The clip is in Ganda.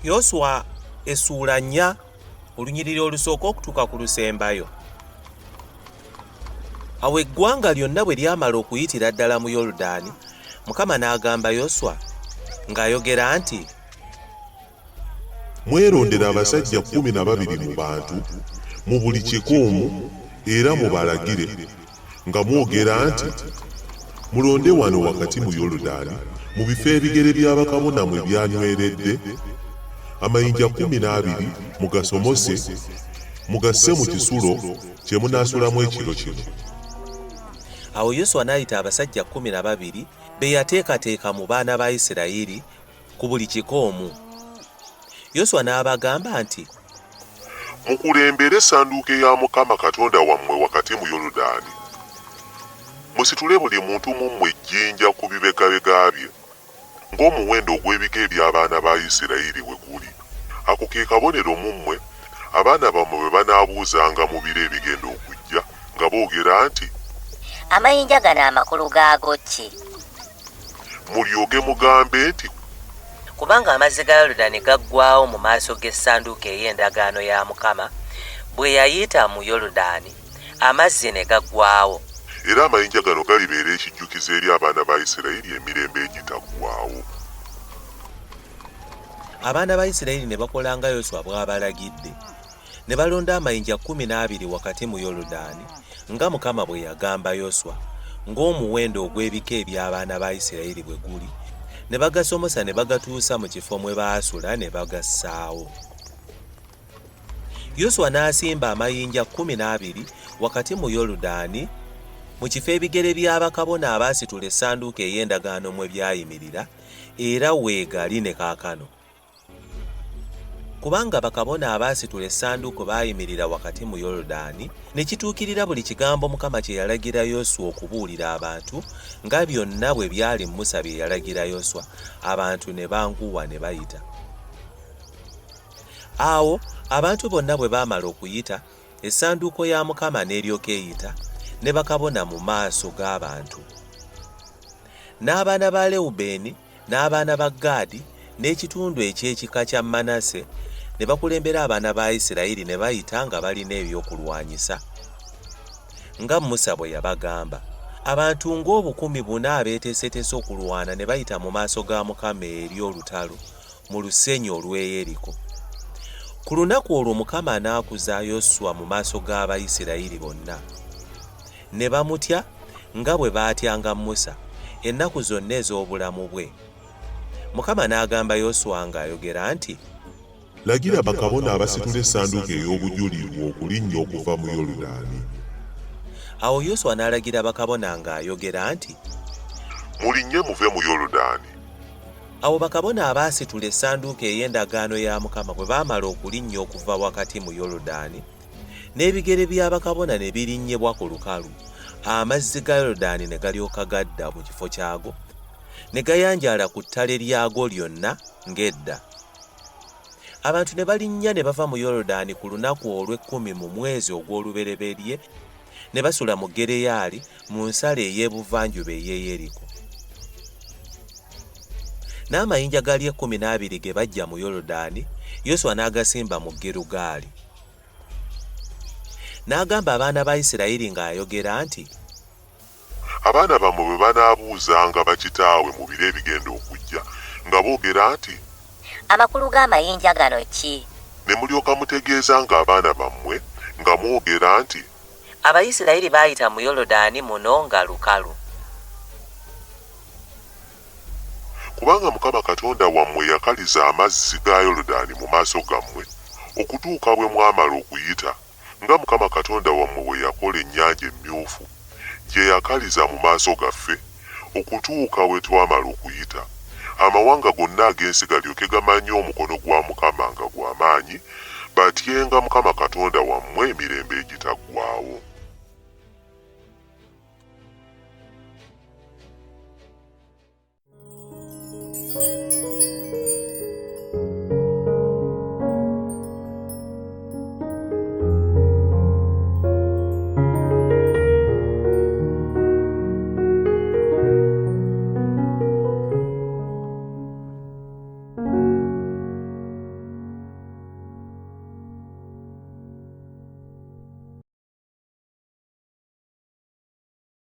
Yoswa essuula 4 olunyiriri olusooka okutuuka ku lusembayo. Awo eggwanga lyonna bwe lyamala okuyitira ddala mu Yoludaani, Mukama n'agamba Yoswa ng'ayogera nti, mwerondere abasajja 12 mu bantu, mu buli kikuumu, era mubalagire, nga mwogera nti, mulonde wano wakati mu Yoludaani, mu bifo ebigere by'abakabona mwe byanyweredde, amayinja 12 mugasomose, mugasse mu kisulo kye munaasulamu ekiro kino. Awo Yoswa n'ayita abasajja 12 be yateekateeka mu baana ba Isirayiri ku buli kikoomu. Yoswa n'abagamba nti, mukulembere essanduuko ya Mukama Katonda wammwe wakati mu Yoludaani. Musitule buli muntu mummwe ejjinja ku bibegabega bye, ng'omuwendo ogw'ebika eby'abaana ba Isirayiri bwe guli. Ako ke kabonero mummwe abaana bammwe bwe banaabuuzanga mu biro ebigenda okujja nga boogera nti, amayinja gano amakulu gaago ki? mulyoge mugambe nti, kubanga amazzi ga Yoludaani gaggwaawo mu maaso g'essanduuko ey'endagaano ya Mukama bwe yayita mu Yoludaani, amazzi ne gaggwaawo. era amayinja gano galibeera ekijjukizo eri abaana ba Isirayiri emirembe egitaggwaawo. Abaana ba Isirayiri ne bakola nga Yoswa bw'abalagidde, ne balonda amayinja 12 wakati mu Yoludaani, nga Mukama bwe yagamba Yoswa, ng'omuwendo ogw'ebika eby'abaana ba Isirayiri bwe guli. Ne bagasomosa ne bagatuusa mu kifo mwe baasula ne bagassaawo. Yoswa n'asimba amayinja 12 wakati mu Yoludaani, mu kifo ebigere by'abakabona abaasitula essanduuko ey'endagaano mwe byayimirira, era weegali ne kaakano. Kubanga bakabona abaasitula essanduuko baayimirira wakati mu Yoludaani, ne kituukirira buli kigambo Mukama kye yalagira Yoswa okubuulira abantu, nga byonna bwe byali Musa bye yalagira Yoswa, abantu ne banguwa ne bayita. Awo abantu bonna bwe baamala okuyita, essanduuko ya Mukama n'eryoka eyita, ne bakabona mu maaso g'abantu. N'abaana ba Lewubeeni, n'abaana ba Gaadi, n'ekitundu eky'ekika kya Manase, ne bakulembera abaana ba Isirayiri ne bayita nga balina ebyokulwanyisa, nga Musa bwe yabagamba. Abantu ng'obukumi 4 abeeteeseteese okulwana ne bayita mu maaso ga Mukama eri olutalo mu lusenyi olw'e Yeriko. Ku lunaku olwo Mukama n'akuza Yoswa mu maaso g'Abayisirayiri bonna. Ne bamutya nga bwe baatyanga Musa ennaku zonna ez'obulamu bwe. Mukama n'agamba Yoswa ng'ayogera nti, lagira bakabona abasitula essanduuko ey'obujulirwa okulinnya okuva mu Yoludaani. Awo Yoswa n'alagira bakabona ng'ayogera nti, mulinnye muve mu Yoludaani. Awo bakabona abaasitula essanduuko ey'endagaano ya Mukama bwe baamala okulinnya okuva wakati mu Yoludaani, n'ebigere by'abakabona ne birinnyebwa ku lukalu, amazzi ga Yoludaani ne galyoka gadda mu kifo kyago, ne gayanjala ku ttale lyago lyonna ng'edda. Abantu ne balinnya ne bava mu Yoludaani ku lunaku olw'10 mu mwezi ogw'olubereberye, ne basula mu Gereyaali mu nsalo ey'ebuvanjuba ey'e Yeriko. N'amayinja gali 12 ge bajja mu Yoludaani, Yoswa n'agasimba mu Girugaali. N'agamba abaana ba Isirayiri ng'ayogera nti, abaana bammwe bwe banaabuuzanga bakitaawe mu biro ebigenda okujja, nga boogera nti, amakulu g'amayinja gano ki? ne mulyoka mutegeeza nga abaana bammwe nga mwogera nti, Abayisirayiri baayita mu Yoludaani muno nga lukalu. kubanga Mukama Katonda wammwe yakaliza amazzi ga Yoludaani mu maaso gammwe okutuuka bwe mwamala okuyita, nga Mukama Katonda wammwe bwe yakola ennyanja emmyufu gye yakaliza mu maaso gaffe okutuuka bwe twamala okuyita. Amawanga gonna ag'ensi galyoke gamanye omukono gwa Mukama nga gw'amaanyi, batyenga Mukama Katonda wammwe emirembe egitaggwaawo.